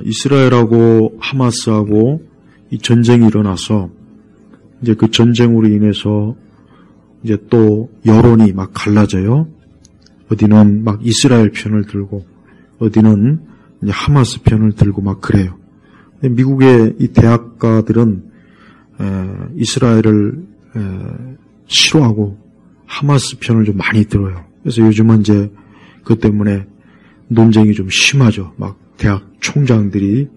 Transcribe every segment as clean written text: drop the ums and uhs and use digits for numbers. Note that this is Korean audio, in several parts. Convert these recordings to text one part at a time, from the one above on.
이스라엘하고 하마스하고 이 전쟁이 일어나서 이제 그 전쟁으로 인해서 이제 또 여론이 막 갈라져요. 어디는 막 이스라엘 편을 들고 어디는 이제 하마스 편을 들고 막 그래요. 미국의 이 대학가들은 이스라엘을 싫어하고 하마스 편을 좀 많이 들어요. 그래서 요즘은 이제 그것 때문에 논쟁이 좀 심하죠. 막 대학 총장들이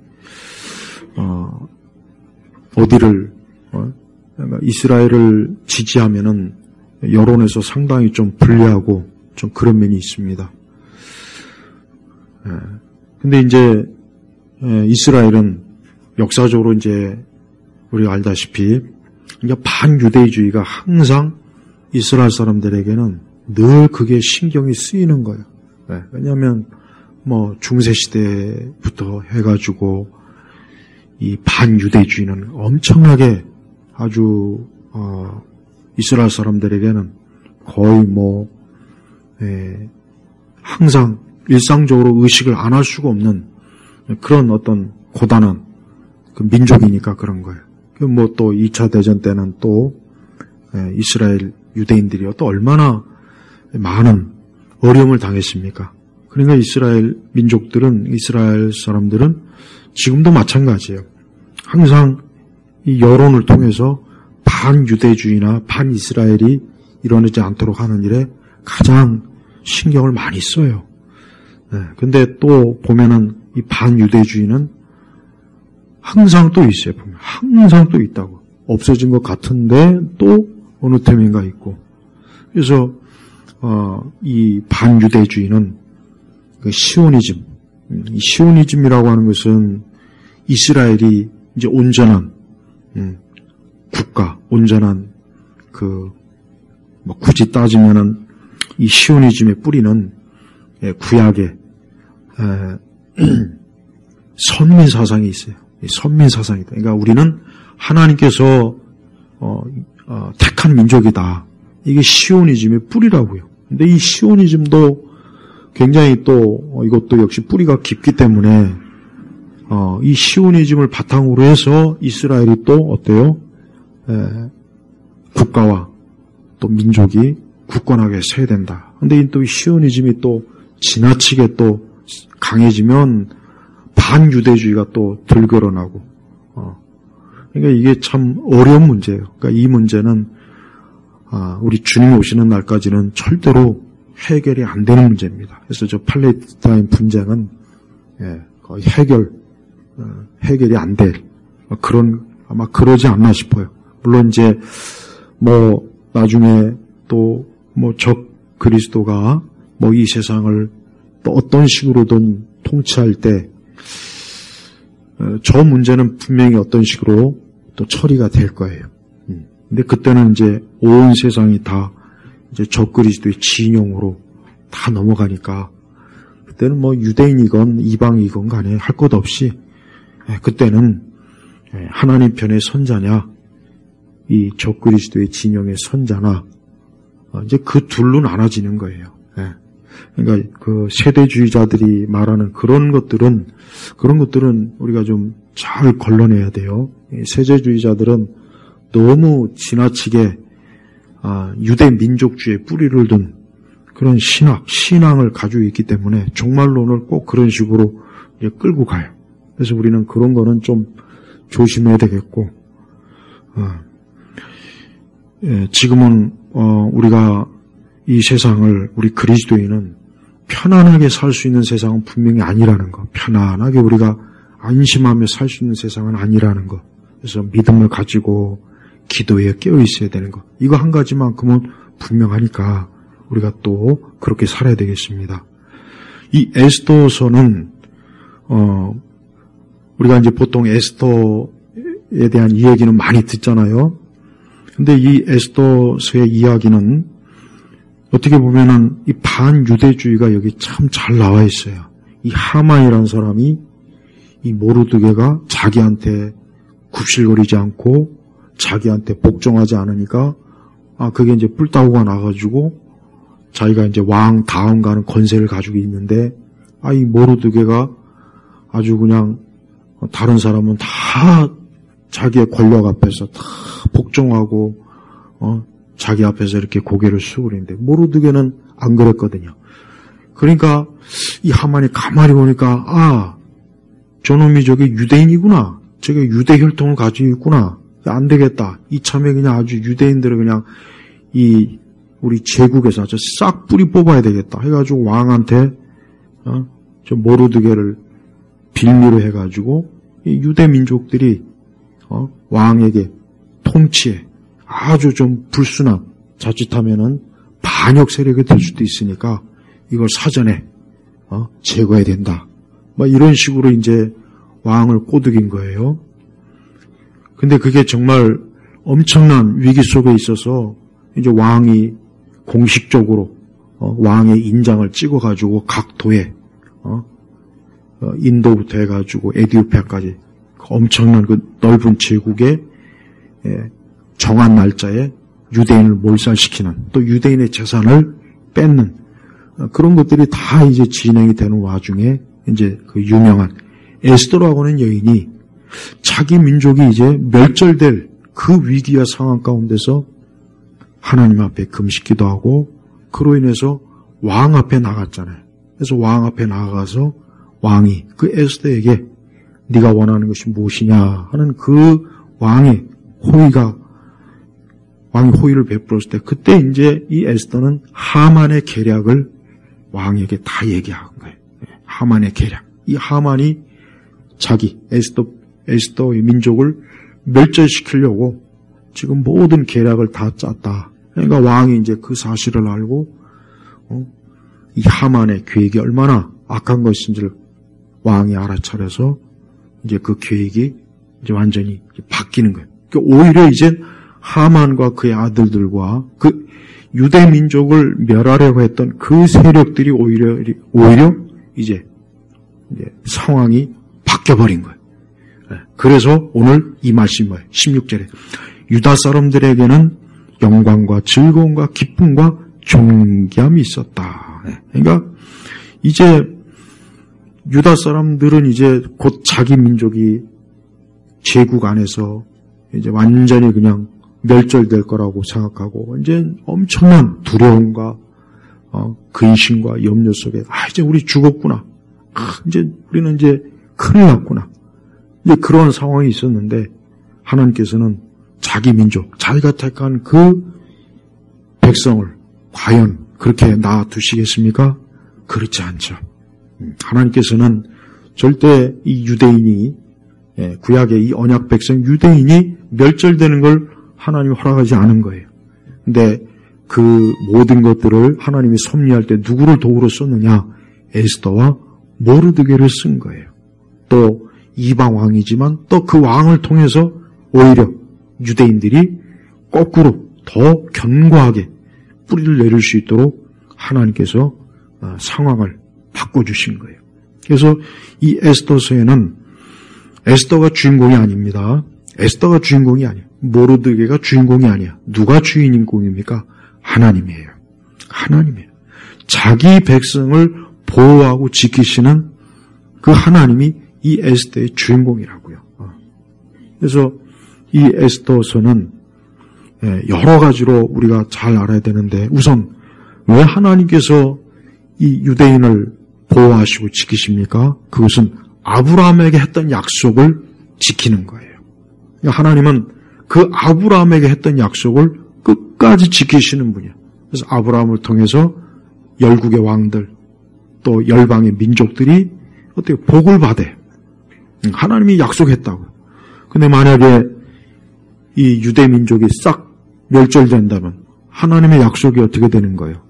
어디를 이스라엘을 지지하면은 여론에서 상당히 좀 불리하고 좀 그런 면이 있습니다. 근데 이제 이스라엘은 역사적으로 이제 우리가 알다시피 이제 반유대주의가 항상 이스라엘 사람들에게는 늘 그게 신경이 쓰이는 거예요. 왜냐하면 뭐 중세 시대부터 해가지고 이 반유대주의는 엄청나게 아주 이스라엘 사람들에게는 거의 항상 일상적으로 의식을 안 할 수가 없는 그런 어떤 고단한 그 민족이니까 그런 거예요. 뭐 또 2차 대전 때는 또 이스라엘 유대인들이 또 얼마나 많은 어려움을 당했습니까? 그러니까 이스라엘 민족들은, 이스라엘 사람들은 지금도 마찬가지예요. 항상 이 여론을 통해서 반유대주의나 반이스라엘이 일어나지 않도록 하는 일에 가장 신경을 많이 써요. 근데 또 보면은 이 반유대주의는 항상 또 있어요. 보면 항상 또 있다고. 없어진 것 같은데 또 어느 템인가 있고. 그래서 이 반유대주의는 그 시오니즘, 이 시오니즘이라고 하는 것은 이스라엘이 이제 온전한 국가, 온전한 굳이 따지면은 이 시오니즘의 뿌리는 구약의 선민 사상이 있어요. 선민 사상이다. 그러니까 우리는 하나님께서 택한 민족이다. 이게 시오니즘의 뿌리라고요. 근데 이 시오니즘도 굉장히 또 이것도 역시 뿌리가 깊기 때문에 이 시오니즘을 바탕으로 해서 이스라엘이 또 어때요? 국가와 또 민족이 굳건하게 서야 된다. 근데 또 이 시오니즘이 또 지나치게 또 강해지면 반유대주의가 또 들끓어나고 그러니까 이게 참 어려운 문제예요. 그러니까 이 문제는 우리 주님이 오시는 날까지는 절대로 해결이 안 되는 문제입니다. 그래서 저 팔레스타인 분쟁은 거의 해결이 안 될 아마 그러지 않나 싶어요. 물론 이제 나중에 또 적 그리스도가 이 세상을 또 어떤 식으로든 통치할 때 저 문제는 분명히 어떤 식으로 또 처리가 될 거예요. 근데 그때는 이제 온 세상이 다 이제 적 그리스도의 진영으로 다 넘어가니까 그때는 유대인이건 이방이건 간에 할 것 없이 그때는 하나님 편의 선자냐 이 적 그리스도의 진영의 선자나 이제 그 둘로 나눠지는 거예요. 그러니까 그 세대주의자들이 말하는 그런 것들은 우리가 좀 잘 걸러내야 돼요. 세대주의자들은 너무 지나치게 유대 민족주의의 뿌리를 둔 그런 신앙을 가지고 있기 때문에 종말론을 꼭 그런 식으로 끌고 가요. 그래서 우리는 그런 거는 좀 조심해야 되겠고, 지금은 우리가 이 세상을 우리 그리스도인은 편안하게 살 수 있는 세상은 분명히 아니라는 거. 편안하게 우리가 안심하며 살 수 있는 세상은 아니라는 거. 그래서 믿음을 가지고 기도에 깨어 있어야 되는 거. 이거 한 가지만큼은 분명하니까 우리가 또 그렇게 살아야 되겠습니다. 이 에스더서는 우리가 이제 보통 에스더에 대한 이야기는 많이 듣잖아요. 근데 이 에스더서의 이야기는 어떻게 보면은 이 반유대주의가 여기 참 잘 나와 있어요. 이 하만이라는 사람이 이 모르드게가 자기한테 굽실거리지 않고 자기한테 복종하지 않으니까 그게 이제 뿔따구가 나가지고 자기가 이제 왕 다음 가는 권세를 가지고 있는데 이 모르드게가 아주 그냥 다른 사람은 다 자기의 권력 앞에서 다 복종하고 자기 앞에서 이렇게 고개를 숙이는데 모르드게는 안 그랬거든요. 그러니까 이 하만이 가만히 보니까 저놈이 저게 유대인이구나. 저게 유대 혈통을 가지고 있구나. 안 되겠다. 이참에 그냥 아주 유대인들을 그냥 우리 제국에서 아주 싹 뿌리 뽑아야 되겠다. 해가지고 왕한테 저 모르드게를 빌미로 해가지고 이 유대 민족들이 왕에게 통치에 아주 좀 불순한 자칫하면은 반역 세력이 될 수도 있으니까 이걸 사전에 제거해야 된다. 이런 식으로 이제 왕을 꼬드긴 거예요. 근데 그게 정말 엄청난 위기 속에 있어서 이제 왕이 공식적으로 왕의 인장을 찍어가지고 각 도에 인도부터 해가지고 에티오피아까지 엄청난 그 넓은 제국에 정한 날짜에 유대인을 몰살시키는 또 유대인의 재산을 뺏는 그런 것들이 다 이제 진행이 되는 와중에 이제 그 유명한 에스더라고 하는 여인이 자기 민족이 이제 멸절될 그 위기와 상황 가운데서 하나님 앞에 금식기도 하고 그로 인해서 왕 앞에 나갔잖아요. 그래서 왕 앞에 나가서 왕이 그 에스더에게 네가 원하는 것이 무엇이냐 하는 그 왕이 호의를 베풀었을 때 그때 이제 이 에스더는 하만의 계략을 왕에게 다 얘기한 거예요. 하만의 계략. 이 하만이 자기 에스더의 민족을 멸절시키려고 지금 모든 계략을 다 짰다. 그러니까 왕이 이제 그 사실을 알고 이 하만의 계획이 얼마나 악한 것인지를 왕이 알아차려서 이제 그 계획이 이제 완전히 바뀌는 거예요. 그러니까 오히려 이제 하만과 그의 아들들과 그 유대 민족을 멸하려고 했던 그 세력들이 오히려 이제 상황이 바뀌어버린 거예요. 그래서 오늘 이 말씀이 뭐예요? 16절에 유다 사람들에게는 영광과 즐거움과 기쁨과 존귀함이 있었다. 그러니까 이제 유다 사람들은 이제 곧 자기 민족이 제국 안에서 이제 완전히 그냥 멸절될 거라고 생각하고 이제 엄청난 두려움과 근심과 염려 속에 이제 우리 죽었구나. 이제 우리는 이제 큰일 났구나. 이제 그런 상황이 있었는데 하나님께서는 자기 민족, 자기가 택한 그 백성을 과연 그렇게 놔두시겠습니까? 그렇지 않죠. 하나님께서는 절대 이 유대인이 구약의 이 언약 백성 유대인이 멸절되는 걸 하나님이 허락하지 않은 거예요. 근데 그 모든 것들을 하나님이 섭리할 때 누구를 도구로 썼느냐? 에스더와 모르드게를 쓴 거예요. 또 이방 왕이지만 또 그 왕을 통해서 오히려 유대인들이 거꾸로 더 견고하게 뿌리를 내릴 수 있도록 하나님께서 상황을 바꿔주신 거예요. 그래서 이 에스더서에는 에스더가 주인공이 아닙니다. 에스더가 주인공이 아니에요. 모르드게가 주인공이 아니야. 누가 주인공입니까? 하나님이에요. 하나님이에요. 자기 백성을 보호하고 지키시는 그 하나님이 이 에스더의 주인공이라고요. 그래서 이 에스더서는 여러 가지로 우리가 잘 알아야 되는데 우선 왜 하나님께서 이 유대인을 보호하시고 지키십니까? 그것은 아브라함에게 했던 약속을 지키는 거예요. 하나님은 그 아브라함에게 했던 약속을 끝까지 지키시는 분이에요. 그래서 아브라함을 통해서 열국의 왕들 또 열방의 민족들이 어떻게 복을 받아요. 하나님이 약속했다고. 근데 만약에 이 유대 민족이 싹 멸절된다면 하나님의 약속이 어떻게 되는 거예요?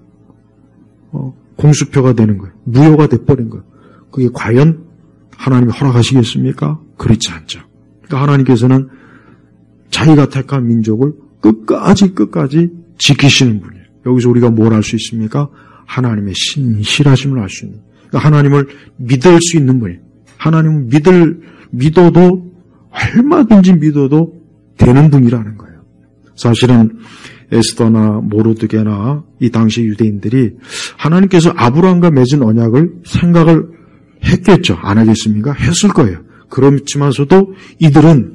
공수표가 되는 거예요. 무효가 돼버린 거예요. 그게 과연 하나님이 허락하시겠습니까? 그렇지 않죠. 그러니까 하나님께서는 자기가 택한 민족을 끝까지 지키시는 분이에요. 여기서 우리가 뭘 알 수 있습니까? 하나님의 신실하심을 알 수 있는. 그러니까 하나님을 믿을 수 있는 분이에요. 하나님을 믿어도 얼마든지 믿어도 되는 분이라는 거예요. 사실은 에스더나 모르드게나 이 당시 유대인들이 하나님께서 아브라함과 맺은 언약을 생각을 했겠죠. 안 하겠습니까? 했을 거예요. 그렇지만서도 이들은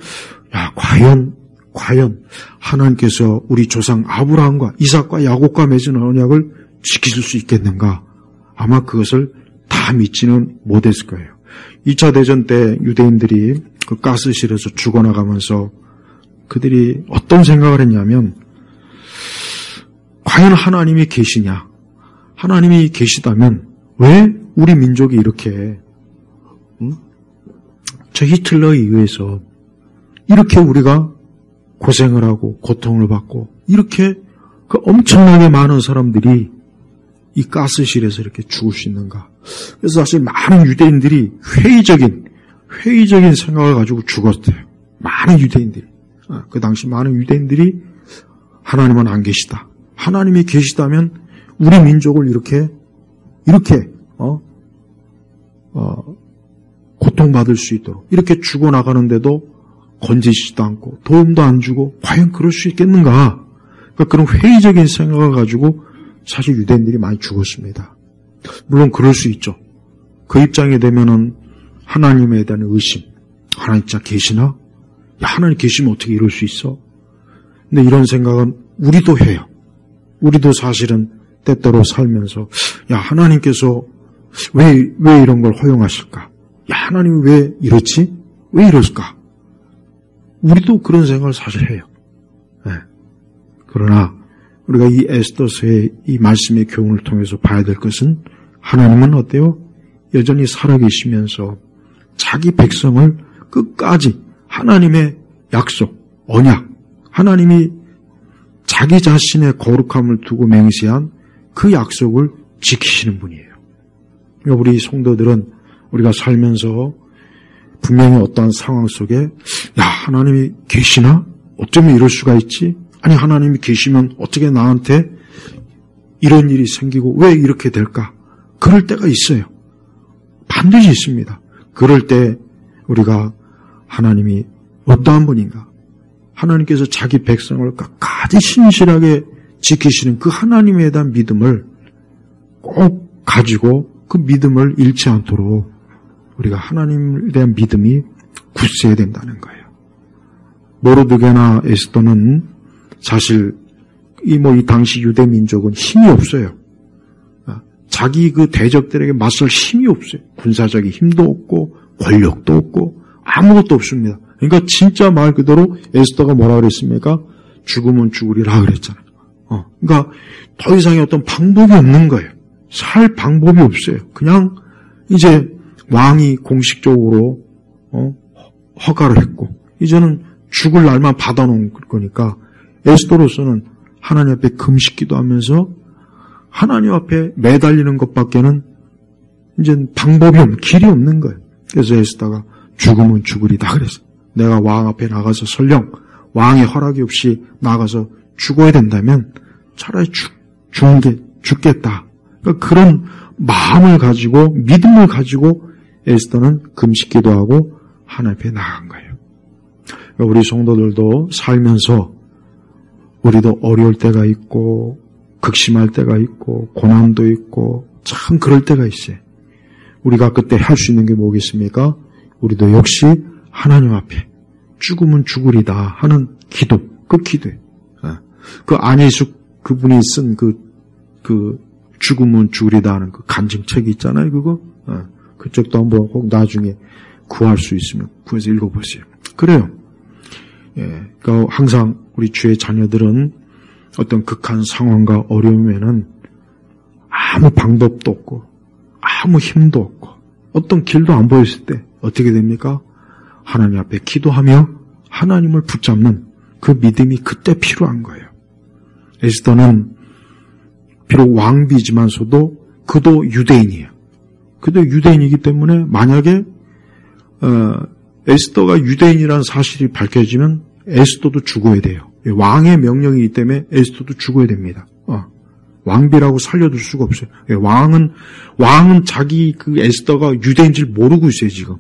과연 하나님께서 우리 조상 아브라함과 이삭과 야곱과 맺은 언약을 지키실 수 있겠는가? 아마 그것을 다 믿지는 못했을 거예요. 2차 대전 때 유대인들이 그 가스실에서 죽어나가면서 그들이 어떤 생각을 했냐면, 과연 하나님이 계시냐? 하나님이 계시다면 왜 우리 민족이 이렇게 저 히틀러에 의해서 이렇게 우리가 고생을 하고 고통을 받고 이렇게 그 엄청나게 많은 사람들이 이 가스실에서 이렇게 죽을 수 있는가? 그래서 사실 많은 유대인들이 회의적인 생각을 가지고 죽었어요. 많은 유대인들이. 그 당시 많은 유대인들이 하나님은 안 계시다. 하나님이 계시다면 우리 민족을 이렇게 고통받을 수 있도록 이렇게 죽어나가는데도 건지지도 않고 도움도 안 주고 과연 그럴 수 있겠는가? 그러니까 그런 회의적인 생각을 가지고 사실 유대인들이 많이 죽었습니다. 물론 그럴 수 있죠. 그 입장이 되면은 하나님에 대한 의심, 하나님 진짜 계시나? 야, 하나님 계시면 어떻게 이럴 수 있어? 근데 이런 생각은 우리도 해요. 우리도 사실은 때때로 살면서 하나님께서 왜 이런 걸 허용하실까? 하나님이 왜 이렇지? 왜 이럴까? 우리도 그런 생각을 사실 해요. 네. 그러나 우리가 이 에스더서의 이 말씀의 교훈을 통해서 봐야 될 것은 하나님은 어때요? 여전히 살아계시면서 자기 백성을 끝까지 하나님의 약속, 언약, 하나님이 자기 자신의 거룩함을 두고 맹세한 그 약속을 지키시는 분이에요. 우리 성도들은 우리가 살면서 분명히 어떠한 상황 속에 하나님이 계시나? 어쩌면 이럴 수가 있지? 아니 하나님이 계시면 어떻게 나한테 이런 일이 생기고 왜 이렇게 될까? 그럴 때가 있어요. 반드시 있습니다. 그럴 때 우리가 하나님이 어떠한 분인가? 하나님께서 자기 백성을 끝까지 신실하게 지키시는 그 하나님에 대한 믿음을 꼭 가지고 그 믿음을 잃지 않도록 우리가 하나님에 대한 믿음이 굳세야 된다는 거예요. 모르드게나 에스더는 사실 이 당시 유대 민족은 힘이 없어요. 자기 그 대적들에게 맞설 힘이 없어요. 군사적인 힘도 없고 권력도 없고 아무것도 없습니다. 그러니까 진짜 말 그대로 에스더가 뭐라 그랬습니까? 죽으면 죽으리라 그랬잖아요. 그러니까 더 이상의 어떤 방법이 없는 거예요. 살 방법이 없어요. 그냥 이제 왕이 공식적으로 허가를 했고 이제는 죽을 날만 받아놓은 거니까 에스더로서는 하나님 앞에 금식기도 하면서 하나님 앞에 매달리는 것밖에는 이제 방법이 없는, 길이 없는 거예요. 그래서 에스더가 죽으면 죽으리다 그래서 내가 왕 앞에 나가서 설령 왕의 허락이 없이 나가서 죽어야 된다면 차라리 죽겠다. 그러니까 그런 마음을 가지고 믿음을 가지고 에스더는 금식기도 하고 하나님 앞에 나간 거예요. 그러니까 우리 성도들도 살면서 우리도 어려울 때가 있고 극심할 때가 있고 고난도 있고 참 그럴 때가 있어요. 우리가 그때 할 수 있는 게 뭐겠습니까? 우리도 역시 하나님 앞에 죽으면 죽으리다 하는 기도, 그 기도예요. 그 안예숙 그분이 쓴 그 죽으면 죽으리다 하는 그 간증책이 있잖아요, 그거. 그 책도 한번 꼭 나중에 구할 수 있으면 구해서 읽어보세요. 그래요. 그러니까 항상 우리 주의 자녀들은 어떤 극한 상황과 어려움에는 아무 방법도 없고 아무 힘도 없고 어떤 길도 안 보였을 때 어떻게 됩니까? 하나님 앞에 기도하며 하나님을 붙잡는 그 믿음이 그때 필요한 거예요. 에스더는 비록 왕비지만서도 그도 유대인이에요. 그도 유대인이기 때문에 만약에 에스더가 유대인이라는 사실이 밝혀지면 에스더도 죽어야 돼요. 왕의 명령이기 때문에 에스더도 죽어야 됩니다. 왕비라고 살려둘 수가 없어요. 왕은 자기 그 에스더가 유대인 줄 모르고 있어요, 지금.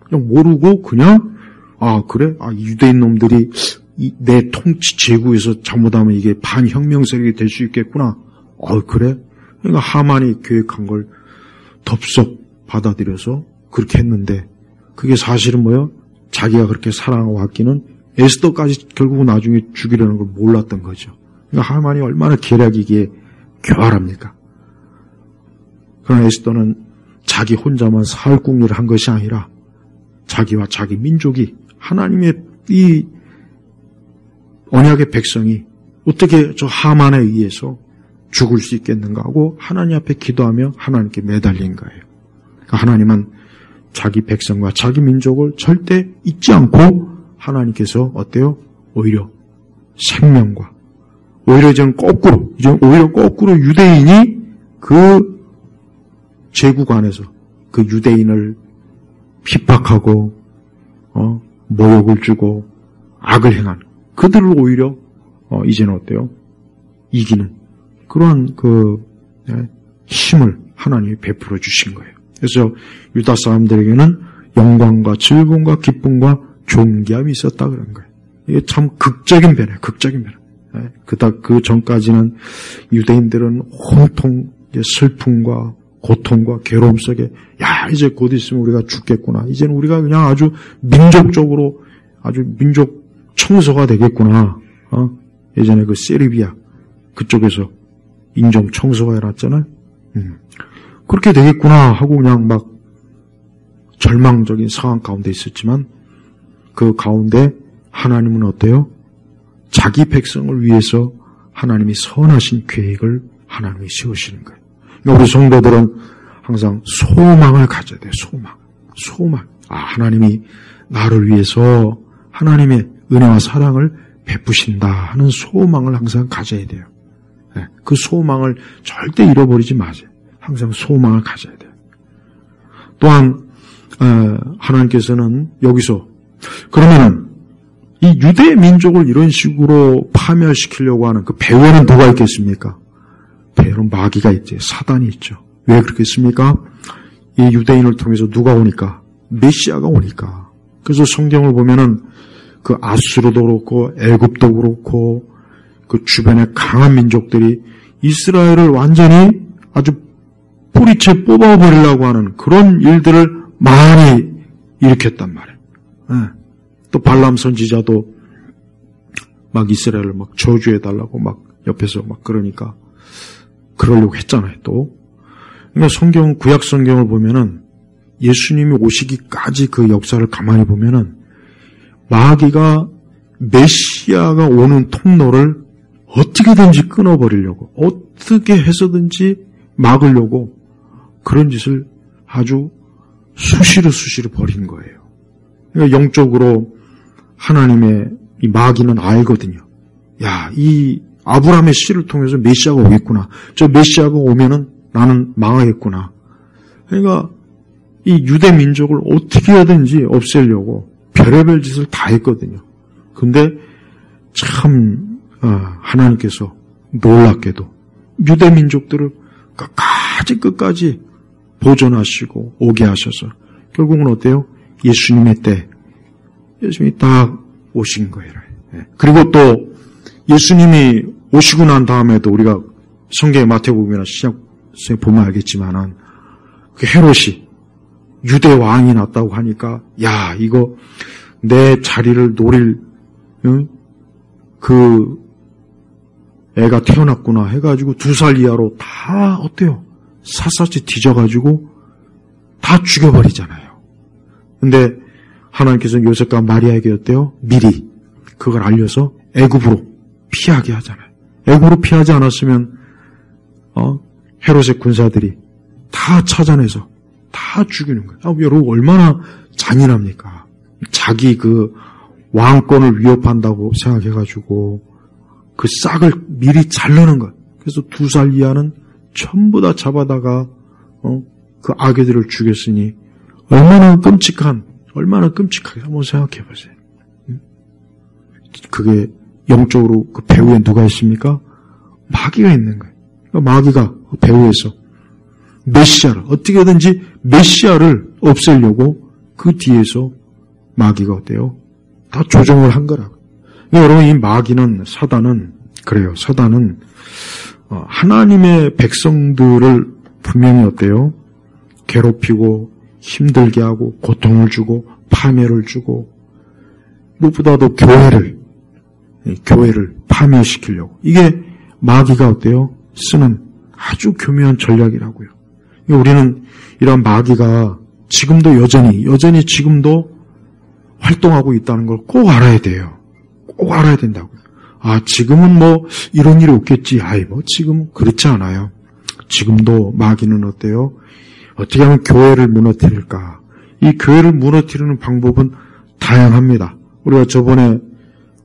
그냥 모르고 그냥 그래? 유대인 놈들이 내 통치 제국에서 잘못하면 이게 반혁명 세력이 될 수 있겠구나. 그래? 그러니까 하만이 계획한 걸 덥석 받아들여서 그렇게 했는데 그게 사실은 뭐예요? 자기가 그렇게 사랑하고 아끼는 에스더까지 결국 나중에 죽이려는 걸 몰랐던 거죠. 그러니까 하만이 얼마나 계략이기에 교활합니까? 그러나 에스더는 자기 혼자만 살 궁리를 한 것이 아니라 자기와 자기 민족이 하나님의 이 언약의 백성이 어떻게 저 하만에 의해서 죽을 수 있겠는가 하고 하나님 앞에 기도하며 하나님께 매달린 거예요. 그러니까 하나님은 자기 백성과 자기 민족을 절대 잊지 않고 하나님께서 어때요? 오히려 생명과 오히려 이제 거꾸로 유대인이 그 제국 안에서 그 유대인을 핍박하고 모욕을 주고 악을 행한 그들을 오히려 이제는 어때요? 이기는 그러한 그 힘을 하나님이 베풀어 주신 거예요. 그래서 유다 사람들에게는 영광과 즐거움과 기쁨과 존귀함이 있었다 그런 거예요. 이게 참 극적인 변화예요. 극적인 변화. 그 전까지는 유대인들은 온통 슬픔과 고통과 괴로움 속에 이제 곧 있으면 우리가 죽겠구나. 이제는 우리가 그냥 아주 민족적으로 아주 민족 청소가 되겠구나. 예전에 그 세르비아 그쪽에서 인종 청소가 일어났잖아요. 그렇게 되겠구나 하고 그냥 막 절망적인 상황 가운데 있었지만 그 가운데 하나님은 어때요? 자기 백성을 위해서 하나님이 선하신 계획을 하나님이 세우시는 거예요. 그러니까 우리 성도들은 항상 소망을 가져야 돼요. 소망. 하나님이 나를 위해서 하나님의 은혜와 사랑을 베푸신다 하는 소망을 항상 가져야 돼요. 그 소망을 절대 잃어버리지 마세요. 항상 소망을 가져야 돼요. 또한 하나님께서는 여기서 그러면은 이 유대 민족을 이런 식으로 파멸시키려고 하는 그 배후에는 누가 있겠습니까? 배후에는 마귀가 있죠. 사단이 있죠. 왜 그렇겠습니까? 이 유대인을 통해서 누가 오니까? 메시아가 오니까. 그래서 성경을 보면은 그 아수르도 그렇고 애굽도 그렇고 그 주변에 강한 민족들이 이스라엘을 완전히 아주 뿌리채 뽑아버리려고 하는 그런 일들을 많이 일으켰단 말이에요. 또 발람 선지자도 막 이스라엘을 막 저주해달라고 막 옆에서 막 그러니까 그러려고 했잖아요. 또 그러니까 구약 성경을 보면은 예수님이 오시기까지 그 역사를 가만히 보면은 마귀가 메시아가 오는 통로를 어떻게든지 끊어버리려고 어떻게 해서든지 막으려고 그런 짓을 아주 수시로 벌인 거예요. 그러니까 영적으로 하나님의 이 마귀는 알거든요. 이 아브라함의 씨를 통해서 메시아가 오겠구나. 저 메시아가 오면은 나는 망하겠구나. 그러니까 이 유대 민족을 어떻게 하든지 없애려고 별의별 짓을 다 했거든요. 근데 참 하나님께서 놀랍게도 유대 민족들을 끝까지 보존하시고 오게 하셔서 결국은 어때요? 예수님의 때 예수님이 딱 오신 거예요. 그리고 또 예수님이 오시고 난 다음에도 우리가 성경의 마태복음이나 시작에 보면 알겠지만은 그 헤롯이 유대 왕이 났다고 하니까 이거 내 자리를 노릴 그 애가 태어났구나 해가지고 2살 이하로 다 어때요? 샅샅이 뒤져가지고 다 죽여버리잖아요. 근데 하나님께서는 요셉과 마리아에게 어때요? 미리 그걸 알려서 애굽으로 피하게 하잖아요. 애굽으로 피하지 않았으면 헤롯의 군사들이 다 찾아내서 다 죽이는 거예요. 여러분 얼마나 잔인합니까? 자기 그 왕권을 위협한다고 생각해가지고 그 싹을 미리 자르는 것. 그래서 2살 이하는 전부 다 잡아다가 그 아기들을 죽였으니 얼마나 끔찍하게 한번 생각해 보세요. 그게 영적으로 그 배후에 누가 있습니까? 마귀가 있는 거예요. 그러니까 마귀가 그 배후에서 어떻게든지 메시아를 없애려고 그 뒤에서 마귀가 어때요? 다 조정을 한 거라고. 그러니까 여러분 이 마귀는 사단은 그래요. 사단은 하나님의 백성들을 분명히 어때요? 괴롭히고 힘들게 하고 고통을 주고 파멸을 주고 무엇보다도 교회를 파멸시키려고. 이게 마귀가 어때요? 쓰는 아주 교묘한 전략이라고요. 우리는 이런 마귀가 지금도 여전히 지금도 활동하고 있다는 걸 꼭 알아야 돼요. 꼭 알아야 된다고요. 아, 지금은 뭐 이런 일이 없겠지. 아이, 뭐 지금 그렇지 않아요. 지금도 마귀는 어때요? 어떻게 하면 교회를 무너뜨릴까? 이 교회를 무너뜨리는 방법은 다양합니다. 우리가 저번에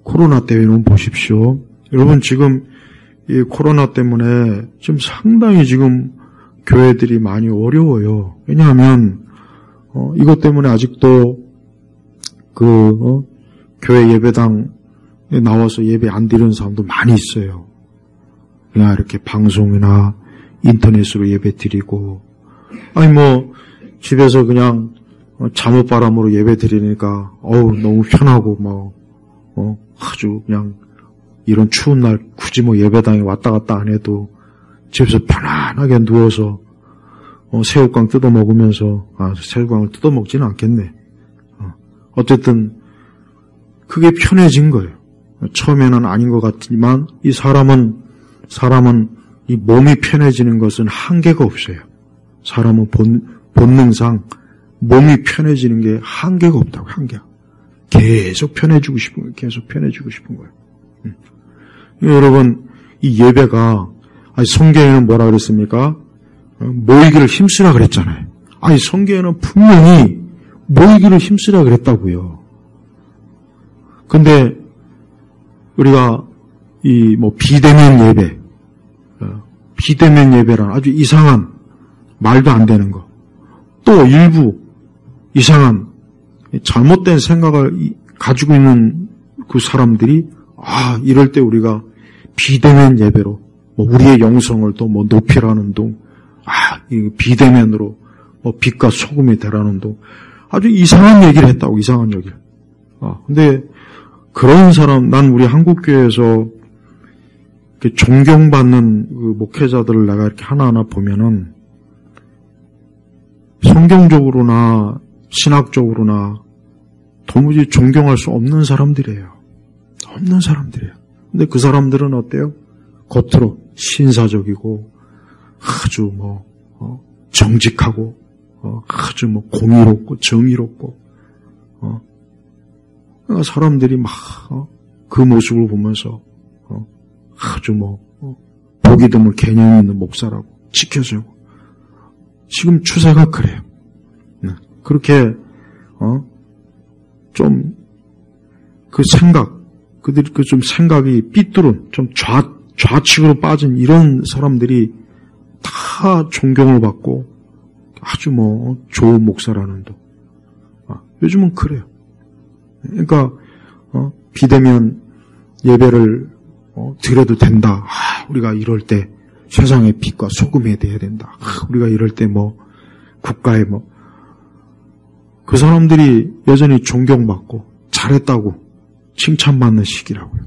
코로나 때문에 보십시오. 여러분 지금 이 코로나 때문에 지금 상당히 지금 교회들이 많이 어려워요. 왜냐하면 이것 때문에 아직도 교회 예배당에 나와서 예배 안 드리는 사람도 많이 있어요. 그냥 이렇게 방송이나 인터넷으로 예배 드리고, 아니 뭐 집에서 그냥 잠옷바람으로 예배 드리니까 너무 편하고 아주 그냥 이런 추운 날 굳이 뭐 예배당에 왔다 갔다 안 해도 집에서 편안하게 누워서 새우깡 뜯어 먹으면서, 새우깡을 뜯어 먹지는 않겠네. 어쨌든 그게 편해진 거예요. 처음에는 아닌 것 같지만 이 사람은 이 몸이 편해지는 것은 한계가 없어요. 사람은 본능상 몸이 편해지는 게 한계가 없다고. 한계가. 계속 편해지고 싶은 거예요. 여러분, 이 예배가, 성경에는 뭐라 그랬습니까? 모이기를 힘쓰라 그랬잖아요. 성경에는 분명히 모이기를 힘쓰라 그랬다고요. 근데 우리가 비대면 예배란 아주 이상한, 말도 안 되는 거, 또 일부 이상한 잘못된 생각을 가지고 있는 그 사람들이 이럴 때 우리가 비대면 예배로 우리의 영성을 또 높이라는 동, 이 비대면으로 빛과 소금이 되라는 동, 아주 이상한 얘기를 했다고. 이상한 얘기를. 근데 그런 사람, 난 우리 한국교회에서 존경받는 그 목회자들을 내가 이렇게 하나하나 보면은 성경적으로나 신학적으로나 도무지 존경할 수 없는 사람들이에요. 없는 사람들이에요. 근데 그 사람들은 어때요? 겉으로 신사적이고 아주 정직하고 아주 공의롭고 정의롭고 사람들이 막 그 모습을 보면서 아주 보기 드물 개념이 있는 목사라고 지켜주고. 지금 추세가 그래요. 그렇게 좀 그 생각, 그들이 좀 생각이 삐뚤은 좀 좌측으로 빠진 이런 사람들이 다 존경을 받고 아주 좋은 목사라는 도. 요즘은 그래요. 그러니까 비대면 예배를 드려도 된다. 우리가 이럴 때 세상의 빛과 소금이 돼야 된다. 우리가 이럴 때 국가에 그 사람들이 여전히 존경받고 잘했다고 칭찬받는 시기라고요.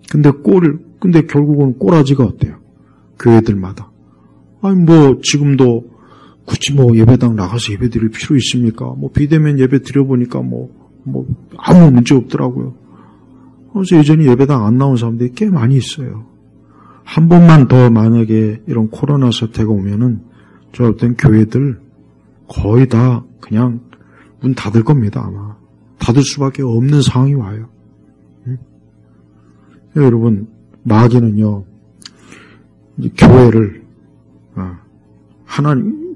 근데 결국은 꼬라지가 어때요? 교회들마다. 지금도 굳이 예배당 나가서 예배 드릴 필요 있습니까? 비대면 예배 드려보니까 아무 문제 없더라고요. 그래서 예전에 예배당 안 나온 사람들이 꽤 많이 있어요. 한 번만 더 만약에 이런 코로나 사태가 오면은 저 어떤 교회들 거의 다 그냥 문 닫을 겁니다. 아마 닫을 수밖에 없는 상황이 와요. 여러분, 마귀는요, 교회를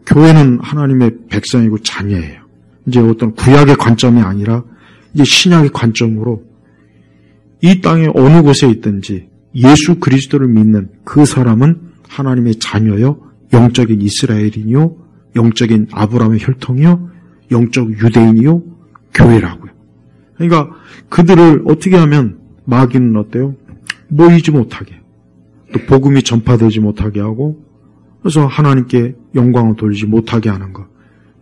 교회는 하나님의 백성이고 자녀예요. 이제 어떤 구약의 관점이 아니라 이제 신약의 관점으로 이 땅의 어느 곳에 있든지 예수 그리스도를 믿는 그 사람은 하나님의 자녀요, 영적인 이스라엘이요, 영적인 아브라함의 혈통이요, 영적 유대인이요, 교회라고요. 그러니까 그들을 어떻게 하면 마귀는 어때요? 모이지 못하게, 또 복음이 전파되지 못하게 하고, 그래서 하나님께 영광을 돌리지 못하게 하는 것.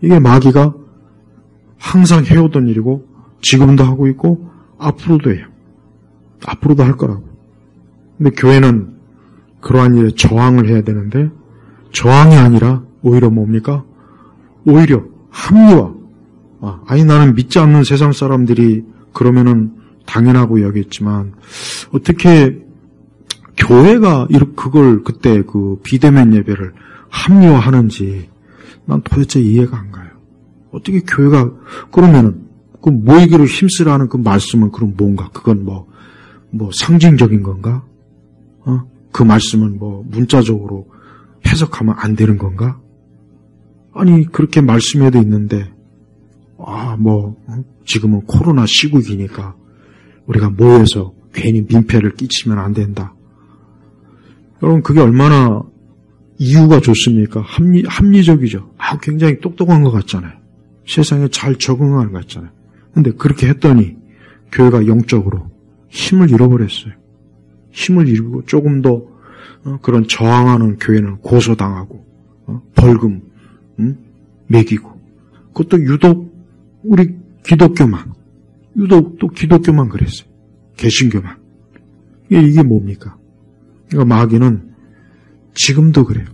이게 마귀가 항상 해오던 일이고 지금도 하고 있고 앞으로도 해요. 앞으로도 할 거라고. 근데 교회는 그러한 일에 저항을 해야 되는데, 저항이 아니라 오히려 뭡니까? 오히려 합리화. 아니 나는 믿지 않는 세상 사람들이 그러면은 당연하고 여겼지만 어떻게 교회가 그걸 그때 그 비대면 예배를 합리화하는지 난 도대체 이해가 안 가요. 어떻게 교회가 그러면은 그 모이기를 힘쓰라는 그 말씀은 그럼 뭔가? 그건 뭐 상징적인 건가? 그 말씀은 문자적으로 해석하면 안 되는 건가? 아니 그렇게 말씀에도 있는데 지금은 코로나 시국이니까 우리가 모여서 괜히 민폐를 끼치면 안 된다. 여러분 그게 얼마나 이유가 좋습니까? 합리적이죠. 굉장히 똑똑한 것 같잖아요. 세상에 잘 적응하는 것 같잖아요. 근데 그렇게 했더니 교회가 영적으로 힘을 잃어버렸어요. 힘을 잃고 조금 더 그런 저항하는 교회는 고소당하고 벌금 매기고 그것도 유독 우리 기독교만 유독 또 기독교만 그랬어요. 개신교만. 이게 뭡니까? 그러니까 마귀는 지금도 그래요.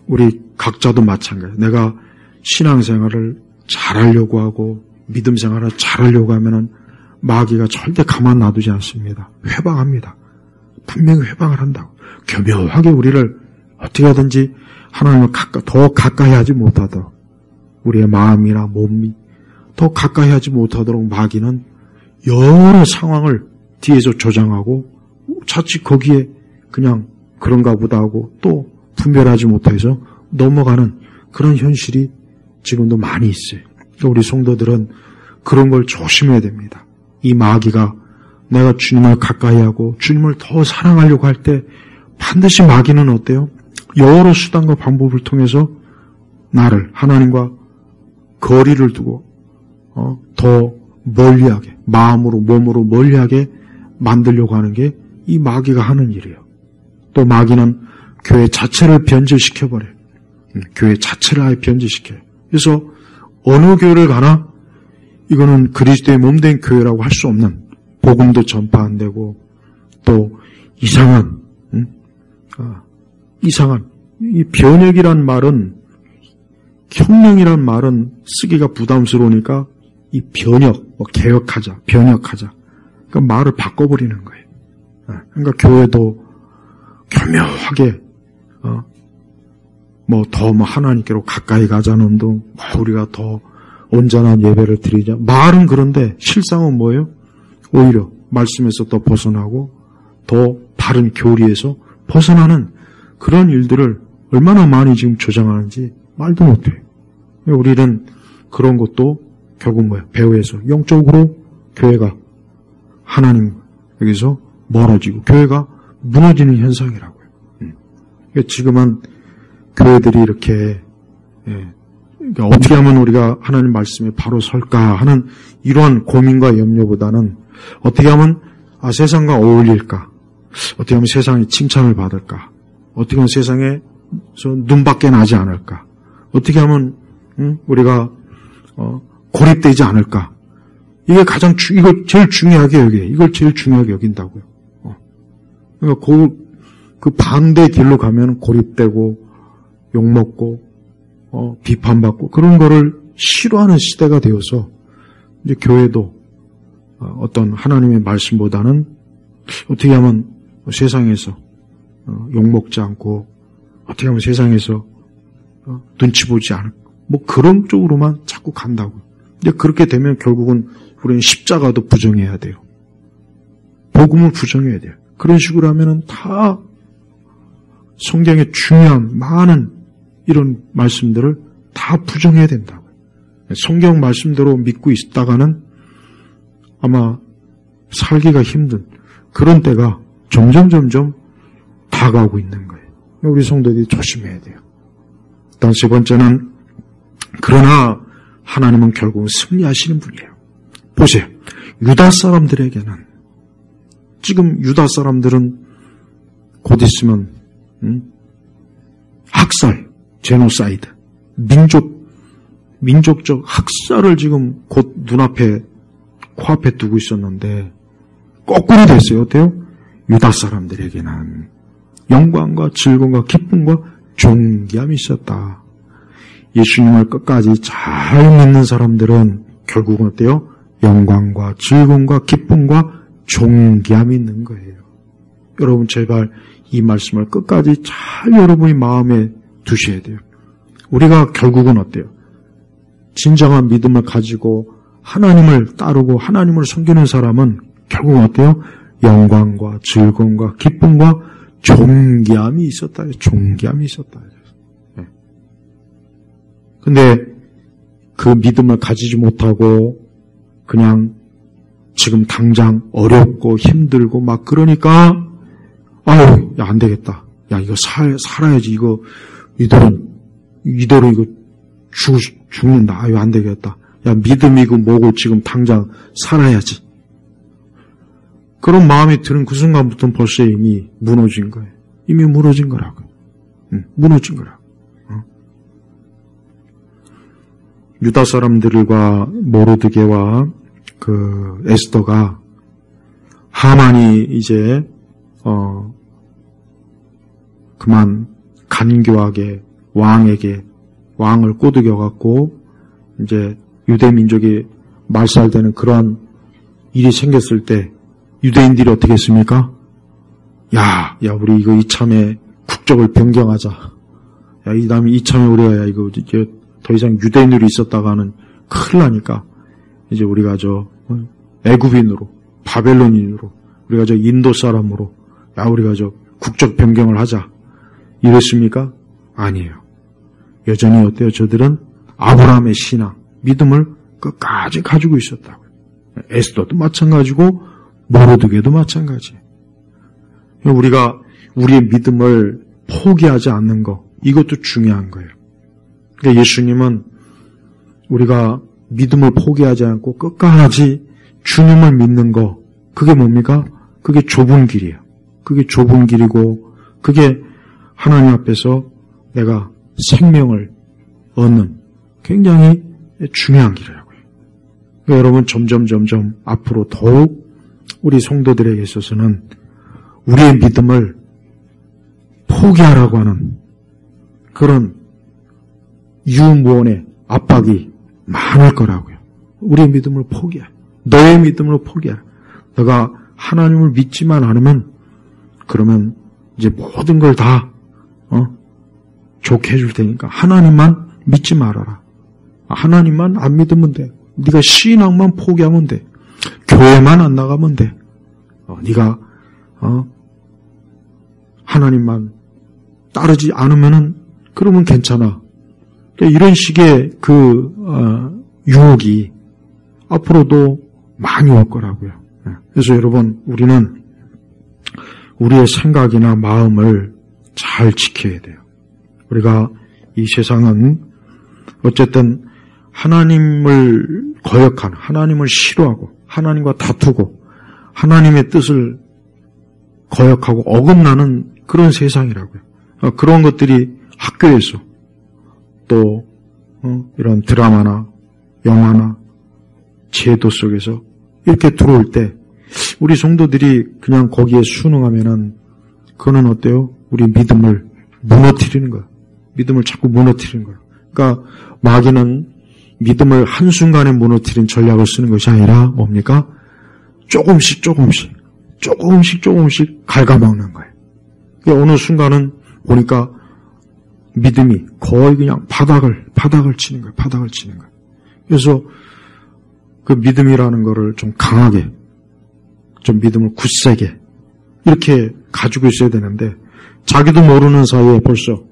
우리 각자도 마찬가지예요. 내가 신앙생활을 잘하려고 하고 믿음 생활을 잘하려고 하면은 마귀가 절대 가만 놔두지 않습니다. 회방합니다. 분명히 회방을 한다고. 교묘하게 우리를 어떻게 하든지 하나님을 더 가까이 하지 못하도록 우리의 마음이나 몸이 더 가까이 하지 못하도록 마귀는 여러 상황을 뒤에서 조장하고 자칫 거기에 그냥 그런가 보다 하고 또 분별하지 못해서 넘어가는 그런 현실이 지금도 많이 있어요. 우리 성도들은 그런 걸 조심해야 됩니다. 이 마귀가 내가 주님을 가까이 하고 주님을 더 사랑하려고 할 때 반드시 마귀는 어때요? 여러 수단과 방법을 통해서 나를 하나님과 거리를 두고 더 멀리하게 마음으로 몸으로 멀리하게 만들려고 하는 게 이 마귀가 하는 일이에요. 또 마귀는 교회 자체를 변질시켜버려요. 교회 자체를 아예 변질시켜요. 그래서 어느 교회를 가나 이거는 그리스도의 몸된 교회라고 할 수 없는 복음도 전파 안 되고 또 이상한 이 변혁이란 말은 혁명이란 말은 쓰기가 부담스러우니까 이 개혁하자, 변혁하자. 그러니까 말을 바꿔버리는 거예요. 그러니까 교회도 교묘하게 더 하나님께로 가까이 가자는 운동, 우리가 더 온전한 예배를 드리자. 말은 그런데 실상은 뭐예요? 오히려 말씀에서 더 벗어나고 더 바른 교리에서 벗어나는 그런 일들을 얼마나 많이 지금 조장하는지 말도 못해요. 우리는 그런 것도 결국 배후에서 영적으로 교회가 하나님 여기서 멀어지고 교회가 무너지는 현상이라고요. 지금은 교회들이 이렇게 그러니까 어떻게 하면 우리가 하나님 말씀에 바로 설까 하는 이러한 고민과 염려보다는 어떻게 하면 세상과 어울릴까? 어떻게 하면 세상이 칭찬을 받을까? 어떻게 하면 세상에 눈밖에 나지 않을까? 어떻게 하면 우리가 고립되지 않을까? 이게 이걸 제일 중요하게 여기에요. 이걸 제일 중요하게 여긴다고요. 그러니까 그 반대 길로 가면 고립되고 욕먹고 비판받고 그런 거를 싫어하는 시대가 되어서 이제 교회도 어떤 하나님의 말씀보다는 어떻게 하면 세상에서 욕먹지 않고 어떻게 하면 세상에서 눈치 보지 않을 그런 쪽으로만 자꾸 간다고. 근데 그렇게 되면 결국은 우리는 십자가도 부정해야 돼요. 복음을 부정해야 돼요. 그런 식으로 하면은 다 성경의 중요한 많은 이런 말씀들을 다 부정해야 된다고요. 성경 말씀대로 믿고 있다가는 아마 살기가 힘든 그런 때가 점점 다가오고 있는 거예요. 우리 성도들이 조심해야 돼요. 일단 세 번째는 그러나 하나님은 결국은 승리하시는 분이에요. 보세요. 유다 사람들에게는 지금 유다 사람들은 곧 있으면 학살, 제노사이드, 민족적 학살을 지금 곧 눈앞에 코앞에 두고 있었는데 거꾸로 됐어요. 어때요? 유다 사람들에게는 영광과 즐거움과 기쁨과 존귀함이 있었다. 예수님을 끝까지 잘 믿는 사람들은 결국은 어때요? 영광과 즐거움과 기쁨과 존귀함이 있는 거예요. 여러분 제발 이 말씀을 끝까지 잘 여러분이 마음에 두셔야 돼요. 우리가 결국은 어때요? 진정한 믿음을 가지고 하나님을 따르고 하나님을 섬기는 사람은 결국은 어때요? 영광과 즐거움과 기쁨과 존귀함이 있었다. 존귀함이 있었다. 근데 그 믿음을 가지지 못하고 그냥 지금 당장 어렵고 힘들고 막 그러니까 아유, 야, 안 되겠다. 야, 이거 살아야지. 이거 이대로 이거 죽는다. 아유, 안 되겠다. 야, 믿음이고 뭐고 지금 당장 살아야지. 그런 마음이 드는 그 순간부터는 벌써 이미 무너진 거예요. 이미 무너진 거라고. 무너진 거라고. 유다 사람들과 모르드게와 그 에스더가 하만이 이제 그만 간교하게 왕을 꼬드겨 갖고 이제 유대 민족이 말살되는 그러한 일이 생겼을 때 유대인들이 어떻게 했습니까? 야, 우리 이거 이참에 국적을 변경하자. 야, 이 다음에 이참에 우리가 이거 이제 더 이상 유대인으로 있었다가는 큰일 나니까 이제 우리가 애굽인으로 바벨론인으로 우리가 인도 사람으로 우리가 국적 변경을 하자. 이랬습니까? 아니에요. 여전히 어때요? 저들은 아브라함의 신앙, 믿음을 끝까지 가지고 있었다고요. 에스더도 마찬가지고 모르드게도 마찬가지예요. 우리가 우리의 믿음을 포기하지 않는 거, 이것도 중요한 거예요. 그러니까 예수님은 우리가 믿음을 포기하지 않고 끝까지 주님을 믿는 거, 그게 뭡니까? 그게 좁은 길이에요. 그게 좁은 길이고 그게 하나님 앞에서 내가 생명을 얻는 굉장히 중요한 길이라고요. 그러니까 여러분 점점 앞으로 더욱 우리 성도들에게 있어서는 우리의 믿음을 포기하라고 하는 그런 유무원의 압박이 많을 거라고요. 우리의 믿음을 포기해. 너의 믿음을 포기해. 너가 하나님을 믿지만 않으면 그러면 이제 모든 걸 다 좋게 해줄 테니까 하나님만 믿지 말아라. 하나님만 안 믿으면 돼. 네가 신앙만 포기하면 돼. 교회만 안 나가면 돼. 네가 하나님만 따르지 않으면은 그러면 괜찮아. 이런 식의 유혹이 앞으로도 많이 올 거라고요. 그래서 여러분 우리는 우리의 생각이나 마음을 잘 지켜야 돼요. 우리가 이 세상은 어쨌든 하나님을 거역하는, 하나님을 싫어하고 하나님과 다투고 하나님의 뜻을 거역하고 어긋나는 그런 세상이라고요. 그런 것들이 학교에서 또 이런 드라마나 영화나 제도 속에서 이렇게 들어올 때 우리 성도들이 그냥 거기에 순응하면은 그거는 어때요? 우리 믿음을 무너뜨리는 거예요. 믿음을 자꾸 무너뜨리는 거예요. 그러니까 마귀는 믿음을 한순간에 무너뜨린 전략을 쓰는 것이 아니라 뭡니까? 조금씩 갉아먹는 거예요. 그러니까 어느 순간은 보니까 믿음이 거의 그냥 바닥을 치는 거예요. 바닥을 치는 거예요. 그래서 그 믿음이라는 거를 좀 강하게, 좀 믿음을 굳세게 이렇게 가지고 있어야 되는데 자기도 모르는 사이에 벌써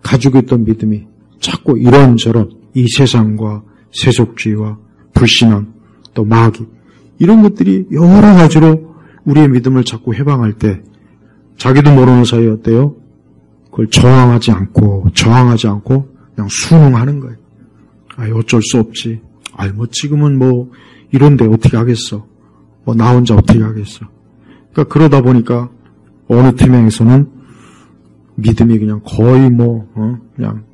가지고 있던 믿음이 자꾸 이런저런 이 세상과 세속주의와 불신앙 또 마귀 이런 것들이 여러 가지로 우리의 믿음을 자꾸 해방할 때 자기도 모르는 사이에 어때요? 그걸 저항하지 않고 그냥 순응하는 거예요. 어쩔 수 없지. 지금은 이런데 어떻게 하겠어. 나 혼자 어떻게 하겠어. 그러니까 그러다 보니까 어느 팀에서는 믿음이 그냥 거의 그냥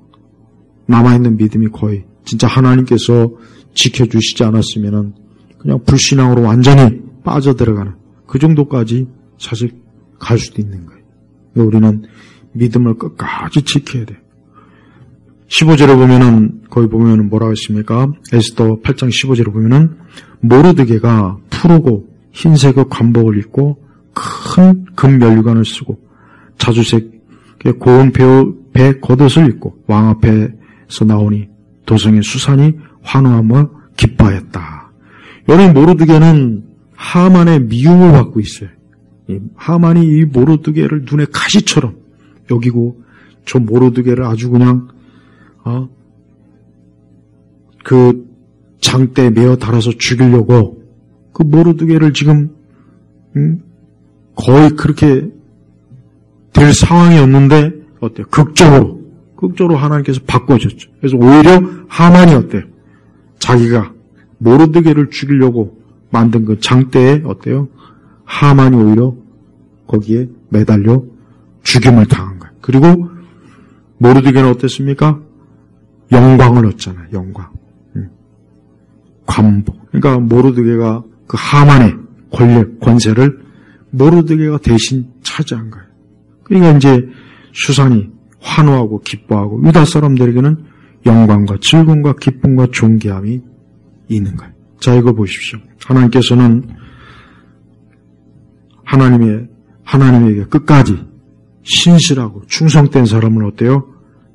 남아있는 믿음이 거의 진짜 하나님께서 지켜주시지 않았으면은 그냥 불신앙으로 완전히 빠져들어가는 그 정도까지 사실 갈 수도 있는 거예요. 그러니까 우리는 믿음을 끝까지 지켜야 돼요. 15절에 보면은, 거기 보면은 뭐라고 했습니까? 에스더 8장 15절에 보면은, 모르드게가 푸르고 흰색의 관복을 입고 큰 금면류관을 쓰고 자주색 고운 배 겉옷을 입고 왕 앞에서 나오니 도성의 수산이 환호하며 기뻐하였다. 여러분, 모르드게는 하만의 미움을 받고 있어요. 하만이 이 모르드게를 눈에 가시처럼 여기고 저 모르드게를 아주 그냥 그 장대에 메어 달아서 죽이려고 그 모르드게를 지금 거의 그렇게 될 상황이었는데 어때요? 극적으로 하나님께서 바꿔줬죠. 그래서 오히려 하만이 어때요? 자기가 모르드게를 죽이려고 만든 그 장대에 어때요? 하만이 오히려 거기에 매달려 죽임을 당한 거예요. 그리고 모르드게는 어땠습니까? 영광을 얻잖아요. 영광. 관복. 그러니까 모르드게가 그 하만의 권력, 권세를 모르드게가 대신 차지한 거예요. 그러니까 이제 수산이 환호하고 기뻐하고 유다 사람들에게는 영광과 즐거움과 기쁨과 존귀함이 있는 거예요. 자, 이거 보십시오. 하나님께서는 하나님에게 끝까지 신실하고 충성된 사람을 어때요?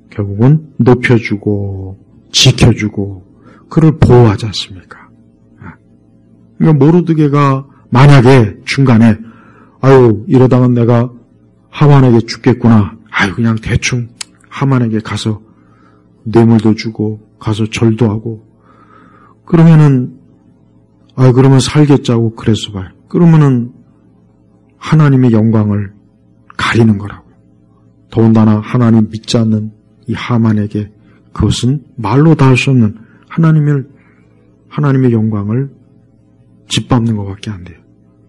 결국은 높여주고 지켜주고 그를 보호하지 않습니까? 그러니까 모르드게가 만약에 중간에 이러다가 내가 하만에게 죽겠구나. 그냥 대충 하만에게 가서 뇌물도 주고 가서 절도 하고 그러면은 그러면 살겠자고 그래서 봐요. 그러면은 하나님의 영광을 가리는 거라고. 더군다나 하나님 믿지 않는 이 하만에게 그것은 말로 다 할 수 없는 하나님의 영광을 짓밟는 것밖에 안 돼요.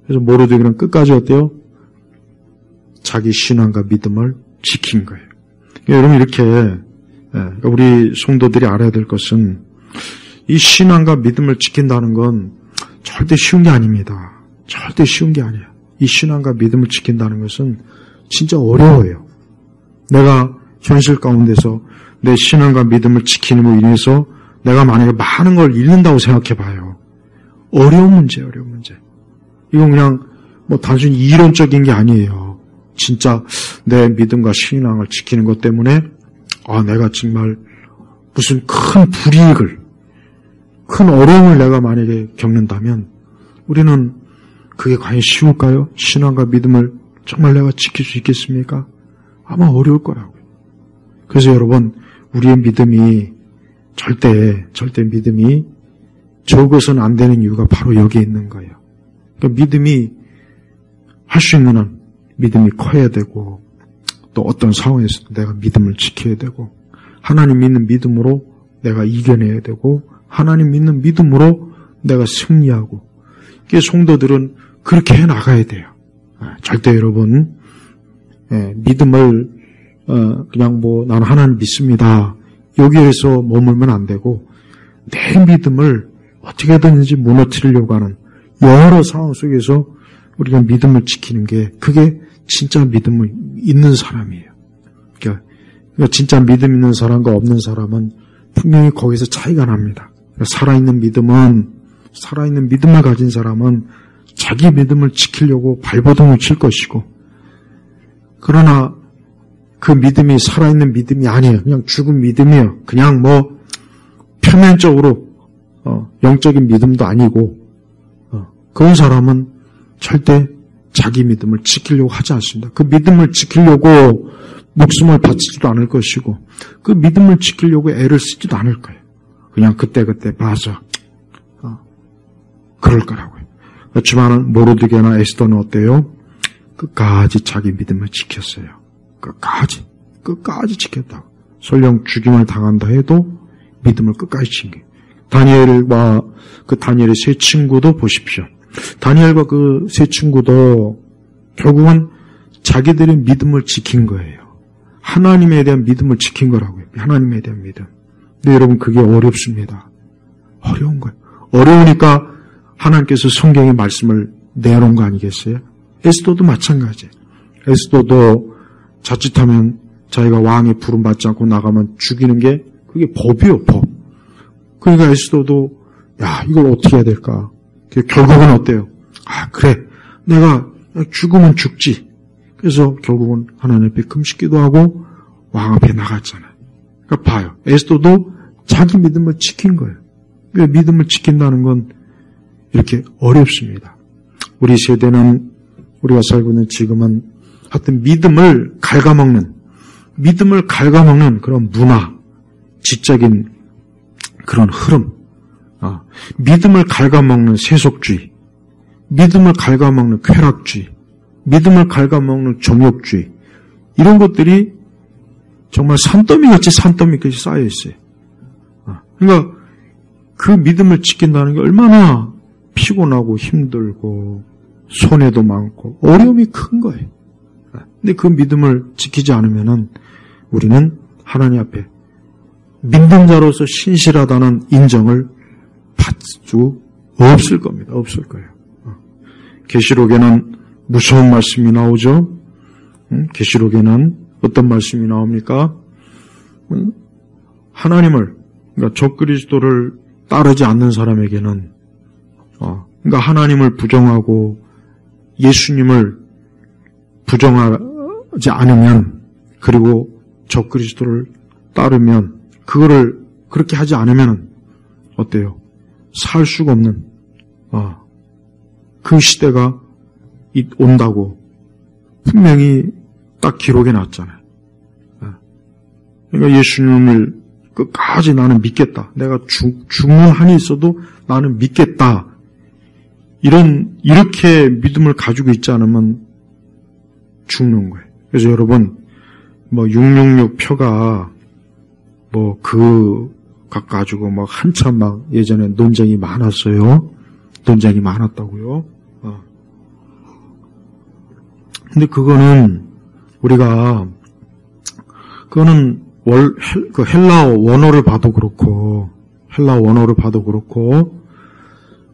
그래서 모르드게는 끝까지 어때요? 자기 신앙과 믿음을 지킨 거예요. 여러분 이렇게 우리 성도들이 알아야 될 것은 이 신앙과 믿음을 지킨다는 건 절대 쉬운 게 아닙니다. 절대 쉬운 게 아니에요. 이 신앙과 믿음을 지킨다는 것은 진짜 어려워요. 내가 현실 가운데서 내 신앙과 믿음을 지킴으로 인해서 내가 만약에 많은 걸 잃는다고 생각해 봐요. 어려운 문제예요. 이건 그냥 단순히 이론적인 게 아니에요. 진짜 내 믿음과 신앙을 지키는 것 때문에 내가 정말 무슨 큰 불이익을, 큰 어려움을 내가 만약에 겪는다면 우리는 그게 과연 쉬울까요? 신앙과 믿음을 정말 내가 지킬 수 있겠습니까? 아마 어려울 거라고요. 그래서 여러분, 우리의 믿음이 절대 믿음이 적어서는 안 되는 이유가 바로 여기에 있는 거예요. 그러니까 믿음이 할 수 있는 한 믿음이 커야 되고 또 어떤 상황에서도 내가 믿음을 지켜야 되고 하나님 믿는 믿음으로 내가 이겨내야 되고 하나님 믿는 믿음으로 내가 승리하고 이게 성도들은 그렇게 해나가야 돼요. 절대 여러분 믿음을 그냥 나는 하나님 믿습니다. 여기에서 머물면 안 되고 내 믿음을 어떻게든지 무너뜨리려고 하는 여러 상황 속에서 우리가 믿음을 지키는 게 그게 진짜 믿음을 있는 사람이에요. 그러니까 진짜 믿음 있는 사람과 없는 사람은 분명히 거기서 차이가 납니다. 살아있는 믿음을 가진 사람은 자기 믿음을 지키려고 발버둥을 칠 것이고 그러나 그 믿음이 살아있는 믿음이 아니에요. 그냥 죽은 믿음이에요. 그냥 표면적으로 영적인 믿음도 아니고 그런 사람은 절대 자기 믿음을 지키려고 하지 않습니다. 그 믿음을 지키려고 목숨을 바치지도 않을 것이고 그 믿음을 지키려고 애를 쓰지도 않을 거예요. 그냥 그때그때 봐서 그럴 거라고요. 그렇지만 모르드게나 에스더는 어때요? 끝까지 자기 믿음을 지켰어요. 끝까지 지켰다고. 설령 죽임을 당한다 해도 믿음을 끝까지 지킨 거예요. 다니엘의 세 친구도 보십시오. 다니엘과 그 세 친구도 결국은 자기들의 믿음을 지킨 거예요. 하나님에 대한 믿음을 지킨 거라고요. 하나님에 대한 믿음. 근데 여러분 그게 어렵습니다. 어려운 거예요. 어려우니까 하나님께서 성경의 말씀을 내놓은 거 아니겠어요? 에스더도 마찬가지예요. 에스더도 자칫하면 자기가 왕의 부름 받지 않고 나가면 죽이는 게 그게 법이요, 법. 그러니까 에스더도 야, 이걸 어떻게 해야 될까? 결국은 어때요? 아, 그래. 내가 죽으면 죽지. 그래서 결국은 하나님 앞에 금식기도 하고 왕 앞에 나갔잖아요. 그러니까 봐요. 에스더도 자기 믿음을 지킨 거예요. 왜 믿음을 지킨다는 건 이렇게 어렵습니다. 우리 세대는 우리가 살고 있는 지금은 하여튼 믿음을 갉아먹는 그런 문화, 지적인 그런 흐름, 믿음을 갉아먹는 세속주의, 믿음을 갉아먹는 쾌락주의, 믿음을 갉아먹는 정욕주의, 이런 것들이 정말 산더미같이 쌓여 있어요. 그러니까 그 믿음을 지킨다는 게 얼마나 피곤하고 힘들고 손해도 많고 어려움이 큰 거예요. 근데 그 믿음을 지키지 않으면은 우리는 하나님 앞에 믿는 자로서 신실하다는 인정을 받을 수 없을 겁니다. 없을 거예요. 계시록에는 무서운 말씀이 나오죠. 계시록에는 어떤 말씀이 나옵니까? 하나님을, 그러니까 적그리스도를 따르지 않는 사람에게는, 그러니까 하나님을 부정하고 예수님을 부정하지 않으면, 그리고 적그리스도를 따르면, 그거를 그렇게 하지 않으면 어때요? 살 수가 없는 그 시대가 온다고 분명히 딱 기록해 놨잖아요. 그러니까 예수님을 끝까지 나는 믿겠다. 내가 죽는 한이 있어도 나는 믿겠다. 이렇게 믿음을 가지고 있지 않으면 죽는 거예요. 그래서 여러분, 666 표가 가지고 한참 예전에 논쟁이 많았어요. 논쟁이 많았다고요. 근데 그거는 헬라어 원어를 봐도 그렇고,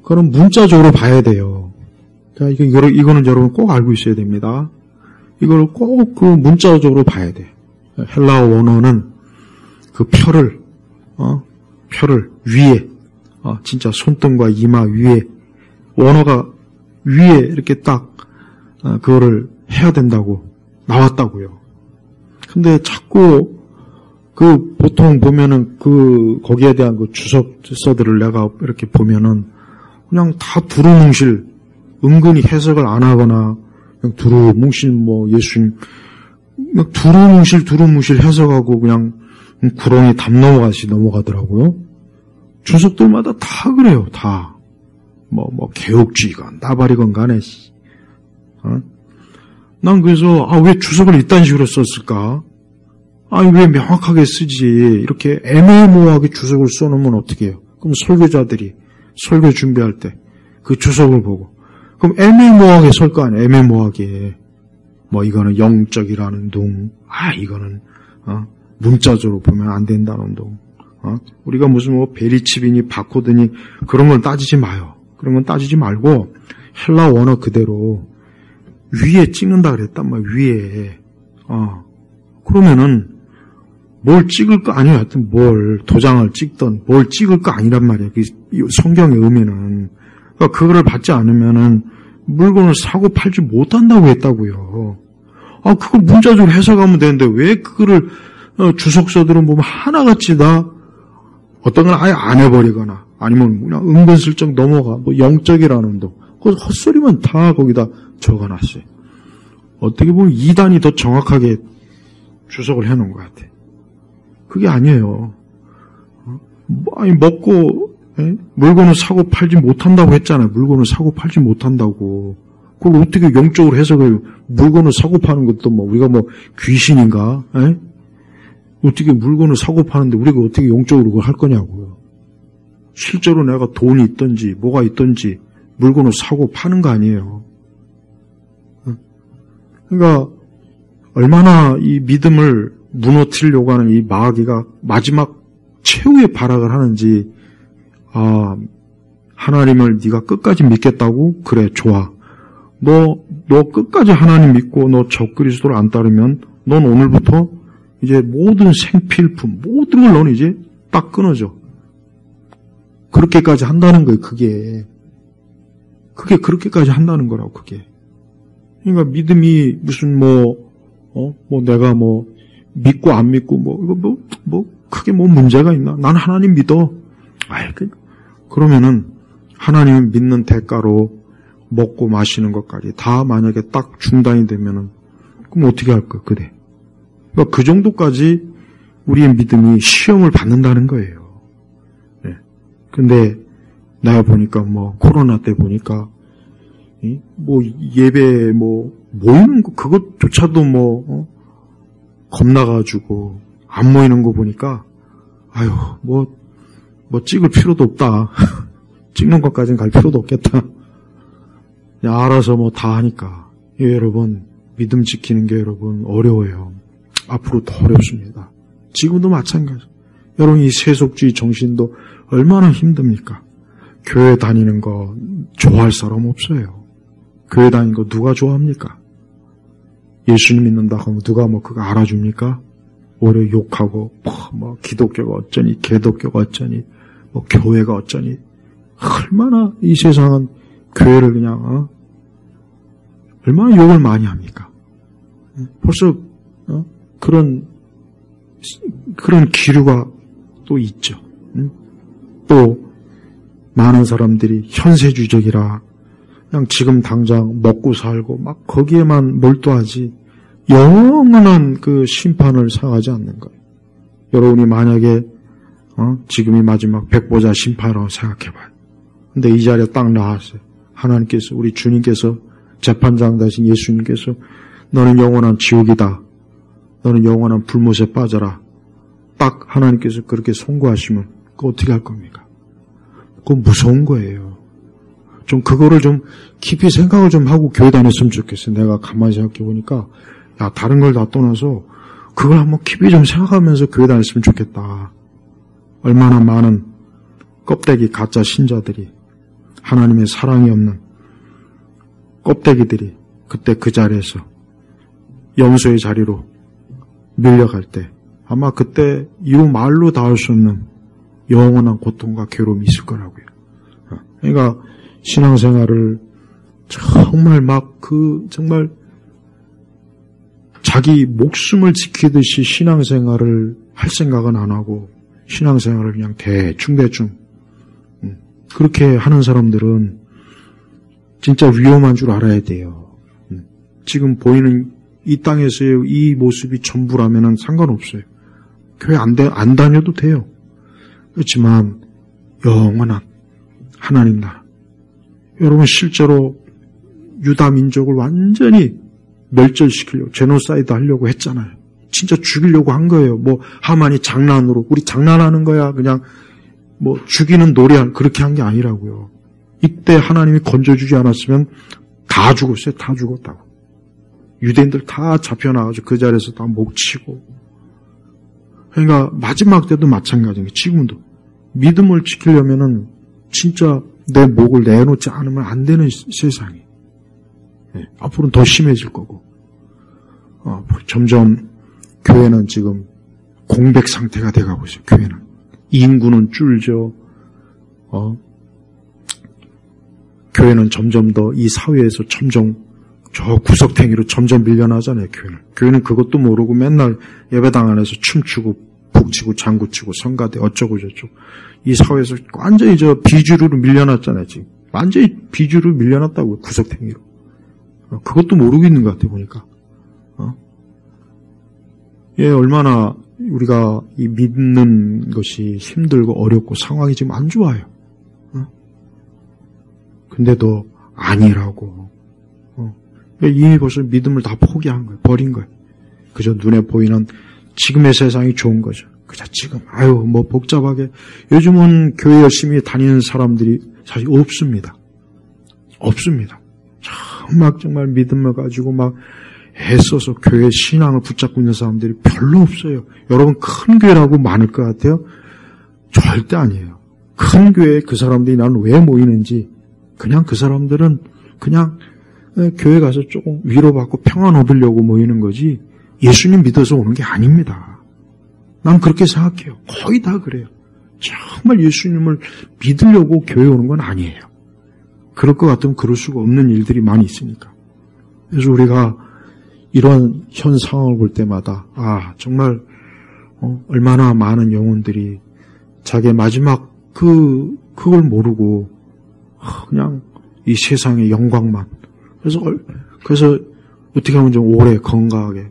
그거는 문자적으로 봐야 돼요. 그러니까 이거는 여러분 꼭 알고 있어야 됩니다. 이걸 꼭 그 문자적으로 봐야 돼. 헬라어 원어는 그 표를 위에, 진짜 손등과 이마 위에, 원어가 위에 이렇게 딱, 그거를 해야 된다고, 나왔다고요. 근데 자꾸, 보통 보면은 거기에 대한 주석서들을 내가 이렇게 보면은, 그냥 다 두루뭉실, 은근히 해석을 안 하거나, 그냥 두루뭉실 예수님, 그냥 두루뭉실 해석하고 그냥, 구렁이 담 넘어가시 넘어가더라고요. 주석들마다 다 그래요, 다. 개혁주의건, 나발이건 간에. 난 그래서, 왜 주석을 이딴 식으로 썼을까? 왜 명확하게 쓰지? 이렇게 애매모호하게 주석을 써놓으면 어떻게 해요? 그럼 설교자들이, 설교 준비할 때, 그 주석을 보고, 그럼 애매모호하게 쓸 거 아니에요, 애매모호하게. 이거는 영적이라는 둥, 이거는, 문자적으로 보면 안 된다는 둥. 우리가 무슨 베리칩이니 바코드니 그런 걸 따지지 마요. 그런 건 따지지 말고 헬라 원어 그대로 위에 찍는다 그랬단 말이에요. 위에. 그러면은 뭘 찍을 거 아니에요. 하여튼 도장을 찍던 뭘 찍을 거 아니란 말이에요. 성경의 의미는. 그러니까 그거를 받지 않으면은 물건을 사고 팔지 못한다고 했다고요. 그걸 문자적으로 해석하면 되는데 왜 그거를 주석서들은 보면 하나같이 다 어떤 건 아예 안 해버리거나 아니면 그냥 은근슬쩍 넘어가 영적이라는 도 그 헛소리만 다 거기다 적어놨어요. 어떻게 보면 2단이 더 정확하게 주석을 해놓은 것 같아. 그게 아니에요. 먹고 물건을 사고 팔지 못한다고 했잖아요. 물건을 사고 팔지 못한다고. 그걸 어떻게 영적으로 해석해요? 물건을 사고 파는 것도 우리가 귀신인가? 어떻게 물건을 사고 파는데 우리가 어떻게 영적으로 그걸 할 거냐고요. 실제로 내가 돈이 있든지 뭐가 있든지 물건을 사고 파는 거 아니에요. 그러니까 얼마나 이 믿음을 무너뜨리려고 하는 이 마귀가 마지막 최후의 발악을 하는지 하나님을 네가 끝까지 믿겠다고? 그래, 좋아. 너 끝까지 하나님 믿고 너 적그리스도를 안 따르면 넌 오늘부터 이제 모든 생필품, 모든 걸 너는 이제 딱 끊어져. 그렇게까지 한다는 거예요, 그게. 그게 그렇게까지 한다는 거라고, 그게. 그러니까 믿음이 무슨 내가 믿고 안 믿고 크게 문제가 있나? 난 하나님 믿어. 그러면은 하나님 믿는 대가로 먹고 마시는 것까지 다 만약에 딱 중단이 되면은 그럼 어떻게 할 거야, 그래. 그러니까 그 정도까지 우리의 믿음이 시험을 받는다는 거예요. 네. 근데 내가 보니까 코로나 때 보니까 예배 모이는 거 그것조차도 겁나가지고 안 모이는 거 보니까 찍을 필요도 없다. 찍는 것까지는 갈 필요도 없겠다. 그냥 알아서 다 하니까. 여러분, 믿음 지키는 게 여러분 어려워요. 앞으로 더 어렵습니다. 지금도 마찬가지. 여러분, 이 세속주의 정신도 얼마나 힘듭니까? 교회 다니는 거 좋아할 사람 없어요. 교회 다니는 거 누가 좋아합니까? 예수님 믿는다고 하면 누가 그거 알아줍니까? 오히려 욕하고, 기독교가 어쩌니, 개독교가 어쩌니, 교회가 어쩌니. 얼마나 이 세상은 교회를 그냥, 얼마나 욕을 많이 합니까? 벌써, 그런 기류가 또 있죠. 또, 많은 사람들이 현세주의적이라, 그냥 지금 당장 먹고 살고, 거기에만 몰두하지, 영원한 그 심판을 생각하지 않는 거예요. 여러분이 만약에, 지금이 마지막 백보자 심판이라고 생각해봐요. 근데 이 자리에 딱 나왔어요. 하나님께서, 우리 주님께서, 재판장 되신 예수님께서, 너는 영원한 지옥이다. 너는 영원한 불못에 빠져라. 딱 하나님께서 그렇게 선고하시면, 그거 어떻게 할 겁니까? 그거 무서운 거예요. 그거를 깊이 생각을 하고 교회 다녔으면 좋겠어요. 내가 가만히 생각해 보니까, 다른 걸 다 떠나서, 그걸 한번 깊이 생각하면서 교회 다녔으면 좋겠다. 얼마나 많은 껍데기 가짜 신자들이, 하나님의 사랑이 없는 껍데기들이 그때 그 자리에서 염소의 자리로 밀려갈 때 아마 그때 이후 말로 닿을 수 없는 영원한 고통과 괴로움이 있을 거라고요. 그러니까 신앙생활을 정말 정말 자기 목숨을 지키듯이 신앙생활을 할 생각은 안 하고 신앙생활을 그냥 대충 그렇게 하는 사람들은 진짜 위험한 줄 알아야 돼요. 지금 보이는 이 땅에서의 이 모습이 전부라면 상관없어요. 교회 안 다녀도 돼요. 그렇지만 영원한 하나님 나라. 여러분 실제로 유다 민족을 완전히 멸절시키려고 제노사이드 하려고 했잖아요. 진짜 죽이려고 한 거예요. 하만이 장난으로 우리 장난하는 거야. 그냥 죽이는 노래한 그렇게 한 게 아니라고요. 이때 하나님이 건져주지 않았으면 다 죽었어요. 다 죽었다고. 유대인들 다 잡혀나가지고 그 자리에서 다 목치고. 그러니까 마지막 때도 마찬가지인 거예요. 지금도. 믿음을 지키려면은 진짜 내 목을 내놓지 않으면 안 되는 세상이. 네, 앞으로는 더 심해질 거고. 점점 교회는 지금 공백 상태가 돼가고 있어요. 교회는. 인구는 줄죠. 교회는 점점 더 이 사회에서 점점 저 구석탱이로 점점 밀려나잖아요. 교회는 그것도 모르고 맨날 예배당 안에서 춤추고 북치고 장구치고 성가대 어쩌고 저쩌고 이 사회에서 완전히 비주류로 밀려났잖아요. 지금 완전히 비주류로 밀려났다고요. 구석탱이로. 그것도 모르고 있는 것 같아요. 보니까. 얼마나 우리가 이 믿는 것이 힘들고 어렵고 상황이 지금 안 좋아요. 근데도 아니라고. 이미 벌써 믿음을 다 포기한 거예요. 버린 거예요. 그저 눈에 보이는 지금의 세상이 좋은 거죠. 그저 지금 복잡하게. 요즘은 교회 열심히 다니는 사람들이 사실 없습니다. 정말 믿음을 가지고 애써서 교회 신앙을 붙잡고 있는 사람들이 별로 없어요. 여러분 큰 교회라고 많을 것 같아요? 절대 아니에요. 큰 교회에 그 사람들이 나는 왜 모이는지 그냥 그 사람들은 그냥 교회 가서 조금 위로받고 평안 얻으려고 모이는 거지 예수님 믿어서 오는 게 아닙니다. 난 그렇게 생각해요. 거의 다 그래요. 정말 예수님을 믿으려고 교회 오는 건 아니에요. 그럴 것 같으면 그럴 수가 없는 일들이 많이 있으니까. 그래서 우리가 이런 현 상황을 볼 때마다 정말 얼마나 많은 영혼들이 자기의 마지막 그걸 모르고 그냥 이 세상의 영광만 그래서 어떻게 하면 좀 오래 건강하게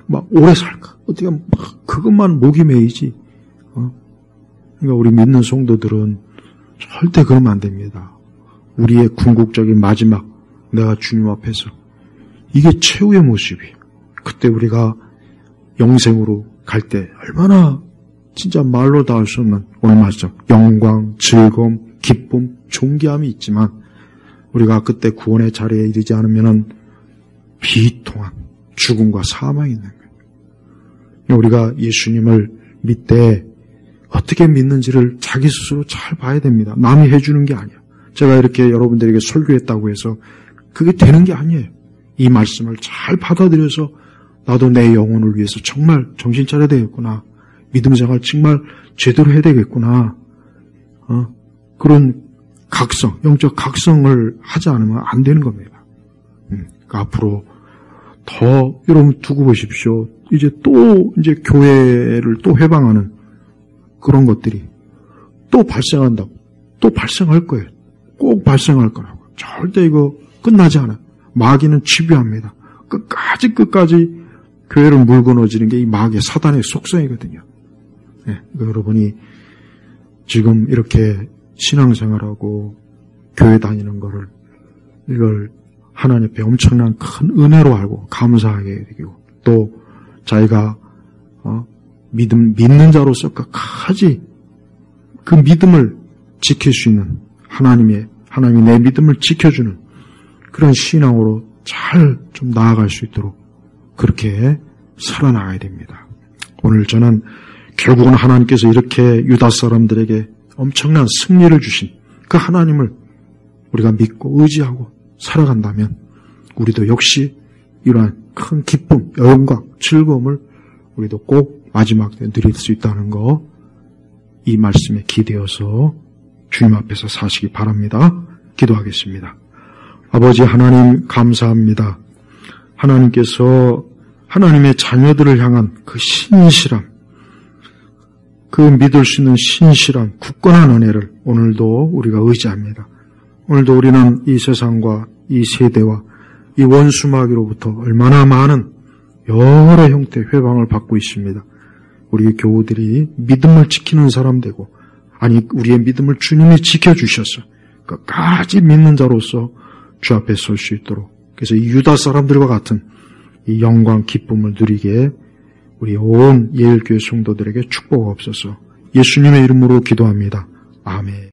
막 오래 살까? 어떻게 하면 그것만 목이 메이지. 그러니까 우리 믿는 성도들은 절대 그러면 안 됩니다. 우리의 궁극적인 마지막 내가 주님 앞에서 이게 최후의 모습이에요. 그때 우리가 영생으로 갈 때 얼마나 진짜 말로 다 할 수 없는 오늘 말씀 영광, 즐거움, 기쁨, 존귀함이 있지만 우리가 그때 구원의 자리에 이르지 않으면은 비통한 죽음과 사망이 있는 거예요. 우리가 예수님을 믿되 어떻게 믿는지를 자기 스스로 잘 봐야 됩니다. 남이 해주는 게 아니야. 제가 이렇게 여러분들에게 설교했다고 해서 그게 되는 게 아니에요. 이 말씀을 잘 받아들여서 나도 내 영혼을 위해서 정말 정신 차려야 되겠구나. 믿음 생활 정말 제대로 해야 되겠구나. 그런 각성, 영적 각성을 하지 않으면 안 되는 겁니다. 그러니까 앞으로 더 여러분 두고 보십시오. 이제 교회를 또 해방하는 그런 것들이 또 발생한다고. 또 발생할 거예요. 꼭 발생할 거라고. 절대 이거 끝나지 않아요. 마귀는 집요합니다. 끝까지 교회를 물고 넣어지는 게 이 마귀의 사단의 속성이거든요. 네, 여러분이 지금 이렇게 신앙생활하고 교회 다니는 이걸 하나님 앞에 엄청난 큰 은혜로 알고 감사하게 되고 또 자기가 믿는 자로서 끝까지 그 믿음을 지킬 수 있는 하나님이 내 믿음을 지켜주는 그런 신앙으로 잘 좀 나아갈 수 있도록 그렇게 살아나가야 됩니다. 오늘 저는 결국은 하나님께서 이렇게 유다 사람들에게 엄청난 승리를 주신 그 하나님을 우리가 믿고 의지하고 살아간다면 우리도 역시 이러한 큰 기쁨, 영광, 즐거움을 우리도 꼭 마지막 때 누릴 수 있다는 거 이 말씀에 기대어서 주님 앞에서 사시기 바랍니다. 기도하겠습니다. 아버지 하나님 감사합니다. 하나님께서 하나님의 자녀들을 향한 그 신실함, 그 믿을 수 있는 신실함, 굳건한 은혜를 오늘도 우리가 의지합니다. 오늘도 우리는 이 세상과 이 세대와 이 원수마귀로부터 얼마나 많은 여러 형태의 회방을 받고 있습니다. 우리 교우들이 믿음을 지키는 사람 되고 우리의 믿음을 주님이 지켜주셔서 끝까지 믿는 자로서 주 앞에 설 수 있도록 그래서 이 유다 사람들과 같은 이 영광 기쁨을 누리게 우리 온 예일교회 성도들에게 축복하옵소서. 예수님의 이름으로 기도합니다. 아멘.